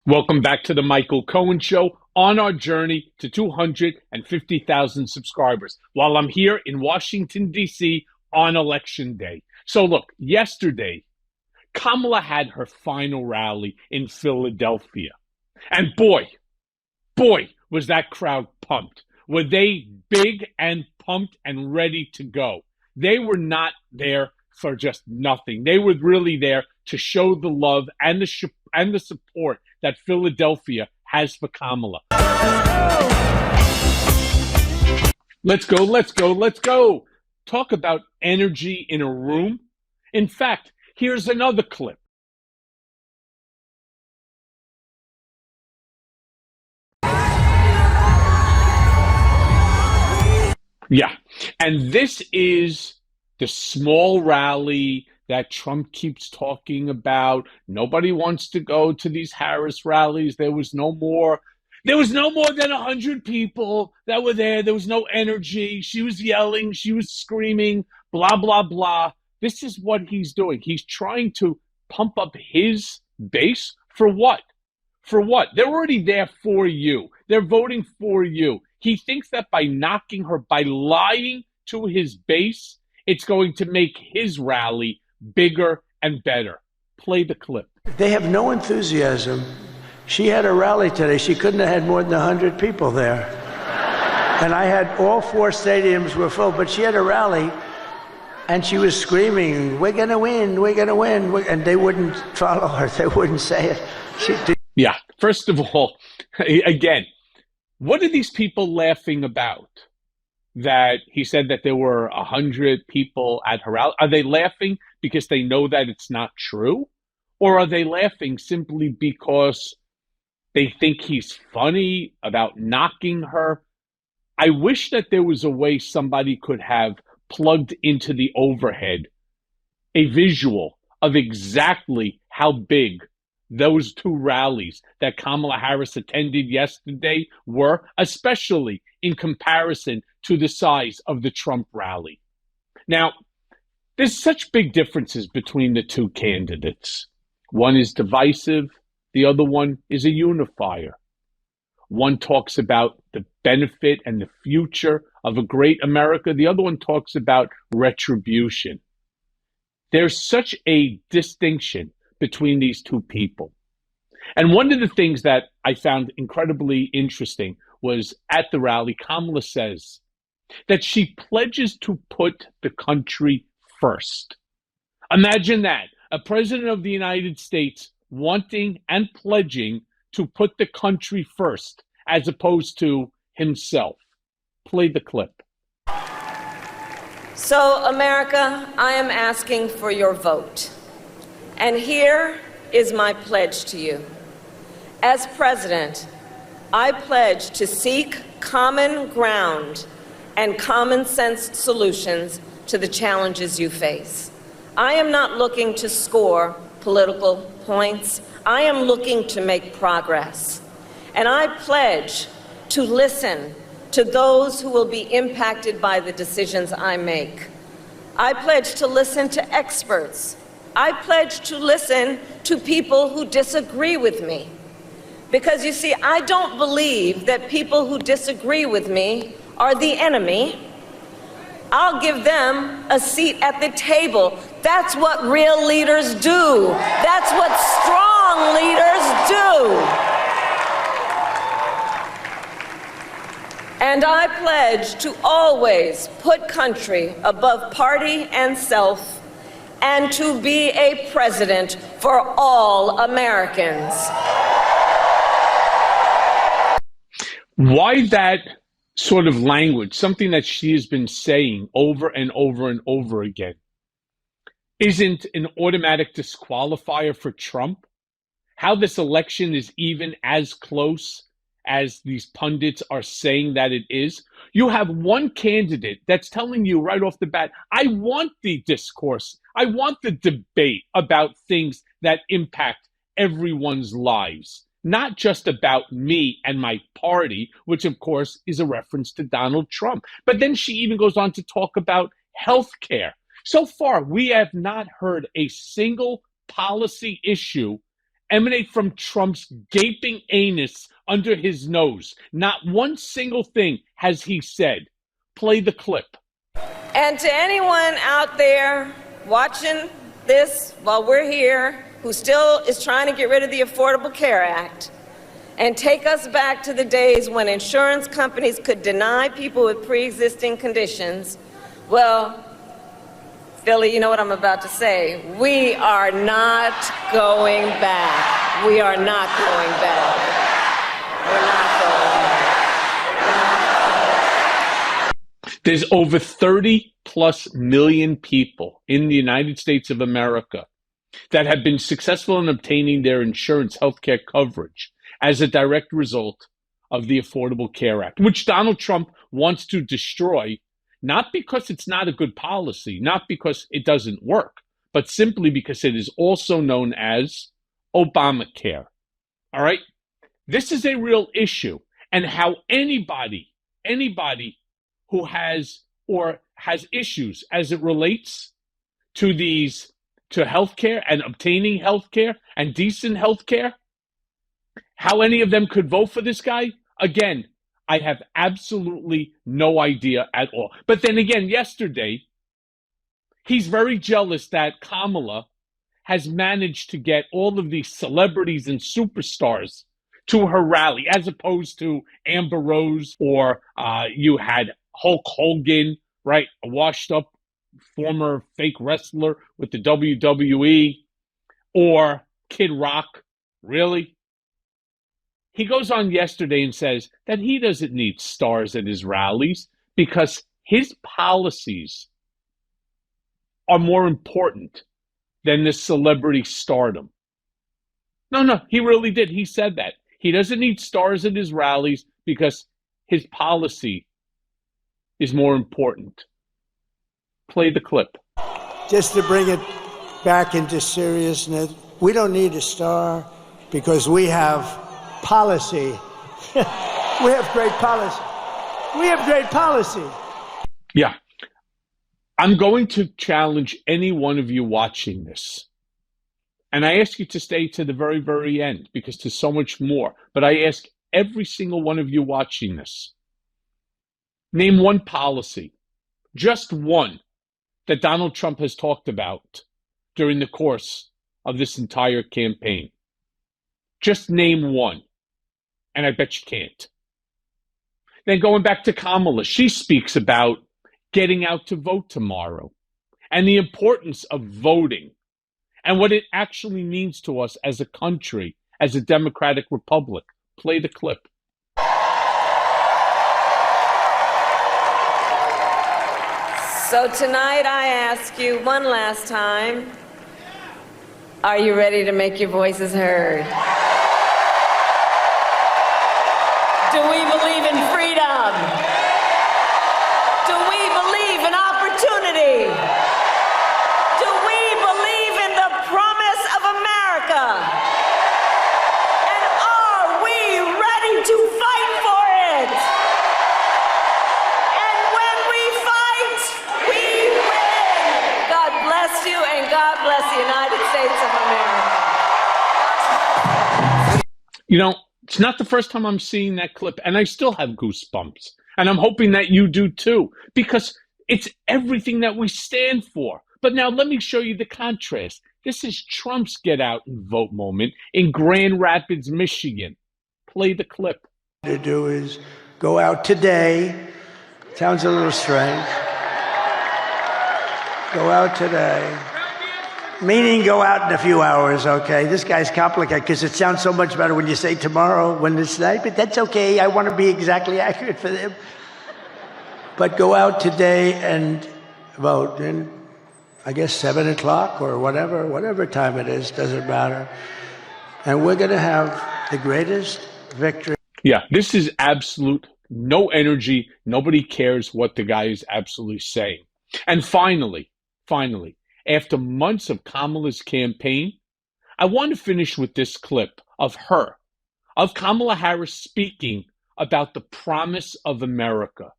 Welcome back to the Michael Cohen Show on our journey to 250,000 subscribers while I'm here in Washington, D.C. on Election Day. So look, yesterday, Kamala had her final rally in Philadelphia. And boy, was that crowd pumped. Were they big and pumped and ready to go? They were not there for just nothing. They were really there to show the love and the support that Philadelphia has for Kamala. Let's go, let's go, let's go. Talk about energy in a room. In fact, here's another clip. Yeah. And this is the small rally that Trump keeps talking about. Nobody wants to go to these Harris rallies. There was no more than 100 people that were there. There was no energy. She was yelling, she was screaming, blah, blah, blah. This is what he's doing. He's trying to pump up his base for what? For what? They're already there for you. They're voting for you. He thinks that by knocking her, by lying to his base, it's going to make his rally bigger and better. Play the clip. They have no enthusiasm. She had a rally today. She couldn't have had more than 100 people there. And I had all four stadiums were full, but she had a rally and she was screaming, "We're going to win, we're going to win." And they wouldn't follow her. They wouldn't say it. Yeah. First of all, again, what are these people laughing about? That he said that there were 100 people at her rally. Are they laughing because they know that it's not true? Or are they laughing simply because they think he's funny about knocking her? I wish that there was a way somebody could have plugged into the overhead a visual of exactly how big those two rallies that Kamala Harris attended yesterday were, especially in comparison to the size of the Trump rally. Now, there's such big differences between the two candidates. One is divisive, the other one is a unifier. One talks about the benefit and the future of a great America. The other one talks about retribution. There's such a distinction between these two people. And one of the things that I found incredibly interesting was at the rally, Kamala says that she pledges to put the country first. Imagine that, a president of the United States wanting and pledging to put the country first as opposed to himself. Play the clip. So, America, I am asking for your vote. And here is my pledge to you. As president, I pledge to seek common ground and common sense solutions to the challenges you face. I am not looking to score political points. I am looking to make progress. And I pledge to listen to those who will be impacted by the decisions I make. I pledge to listen to experts. I pledge to listen to people who disagree with me. Because you see, I don't believe that people who disagree with me are the enemy. I'll give them a seat at the table. That's what real leaders do. That's what strong leaders do. And I pledge to always put country above party and self, and to be a president for all Americans. Why that sort of language, something that she has been saying over and over and over again, isn't an automatic disqualifier for Trump? How this election is even as close as these pundits are saying that it is? You have one candidate that's telling you right off the bat, I want the discourse. I want the debate about things that impact everyone's lives, not just about me and my party, which of course is a reference to Donald Trump. But then she even goes on to talk about healthcare. So far, we have not heard a single policy issue emanate from Trump's gaping anus under his nose. Not one single thing has he said. Play the clip. And to anyone out there watching this while we're here, who still is trying to get rid of the Affordable Care Act and take us back to the days when insurance companies could deny people with pre-existing conditions, well, Philly, you know what I'm about to say. We are not going back. We are not going back. We're not going back. There's over 30 plus million people in the United States of America that have been successful in obtaining their insurance healthcare coverage as a direct result of the Affordable Care Act, which Donald Trump wants to destroy, not because it's not a good policy, not because it doesn't work, but simply because it is also known as Obamacare. All right? This is a real issue, and how anybody who has issues as it relates to healthcare and obtaining healthcare and decent healthcare, how any of them could vote for this guy, again, I have absolutely no idea at all. But then again, yesterday, he's very jealous that Kamala has managed to get all of these celebrities and superstars to her rally, as opposed to Amber Rose, or you had Hulk Hogan, right? A washed up former fake wrestler with the WWE, or Kid Rock. Really? He goes on yesterday and says that he doesn't need stars at his rallies because his policies are more important than the celebrity stardom. No, he really did. He said that. He doesn't need stars at his rallies because his policy is more important. Play the clip. Just to bring it back into seriousness, we don't need a star because we have policy. We have great policy. We have great policy. Yeah. I'm going to challenge any one of you watching this. And I ask you to stay to the very, very end because there's so much more. But I ask every single one of you watching this, name one policy, just one, that Donald Trump has talked about during the course of this entire campaign. Just name one. And I bet you can't. Then going back to Kamala, she speaks about getting out to vote tomorrow and the importance of voting and what it actually means to us as a country, as a democratic republic. Play the clip. So tonight I ask you one last time, are you ready to make your voices heard? Do we believe in freedom? Do we believe in opportunity? Do we believe in the promise of America? And are we ready to fight for it? And when we fight, we win. God bless you, and God bless the United States of America. You know, it's not the first time I'm seeing that clip, and I still have goosebumps. And I'm hoping that you do too, because it's everything that we stand for. But now let me show you the contrast. This is Trump's get out and vote moment in Grand Rapids, Michigan. Play the clip. To do is go out today. Sounds a little strange. Go out today. Meaning go out in a few hours, okay? This guy's complicated because it sounds so much better when you say tomorrow, when it's night, but that's okay. I want to be exactly accurate for them. But go out today and vote. And I guess 7 o'clock or whatever time it is, doesn't matter. And we're going to have the greatest victory. Yeah, this is absolute no energy. Nobody cares what the guy is absolutely saying. And finally, after months of Kamala's campaign, I want to finish with this clip of Kamala Harris speaking about the promise of America.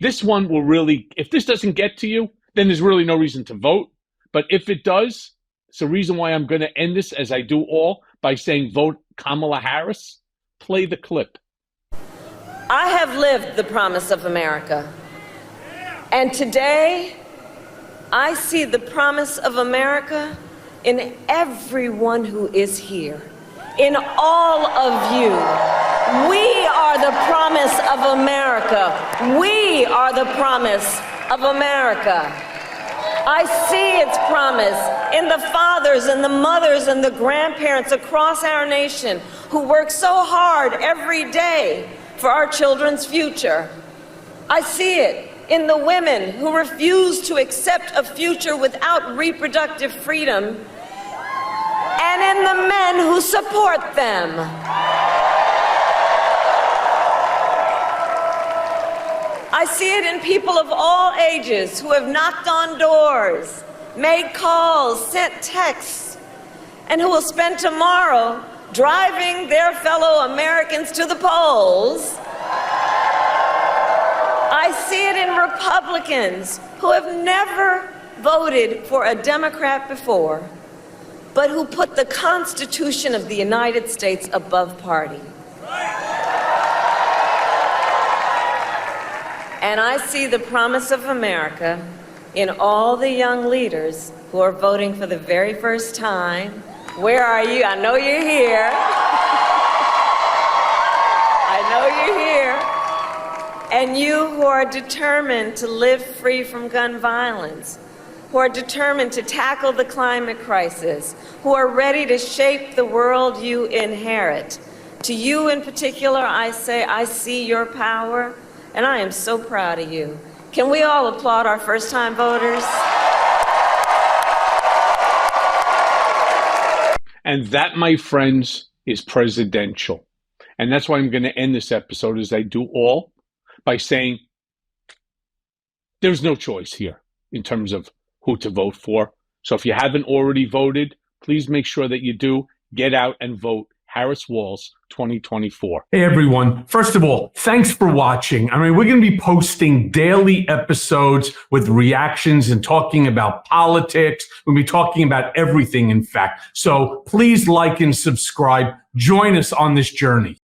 This one will really, if this doesn't get to you, then there's really no reason to vote. But if it does, it's the reason why I'm going to end this as I do all by saying vote Kamala Harris? Play the clip. I have lived the promise of America. And today, I see the promise of America in everyone who is here, in all of you. We are the promise of America. We are the promise of America. I see its promise in the fathers and the mothers and the grandparents across our nation who work so hard every day for our children's future. I see it in the women who refuse to accept a future without reproductive freedom, and in the men who support them. I see it in people of all ages who have knocked on doors, made calls, sent texts, and who will spend tomorrow driving their fellow Americans to the polls. I see it in Republicans who have never voted for a Democrat before, but who put the Constitution of the United States above party. And I see the promise of America in all the young leaders who are voting for the very first time. Where are you? I know you're here. I know you're here. And you who are determined to live free from gun violence, who are determined to tackle the climate crisis, who are ready to shape the world you inherit. To you in particular, I say, I see your power, and I am so proud of you. Can we all applaud our first-time voters? And that, my friends, is presidential. And that's why I'm going to end this episode, as I do all, by saying there's no choice here in terms of who to vote for. So if you haven't already voted, please make sure that you do. Get out and vote Harris Walz 2024. Hey, everyone. First of all, thanks for watching. I mean, we're going to be posting daily episodes with reactions and talking about politics. We'll be talking about everything, in fact. So please like and subscribe. Join us on this journey.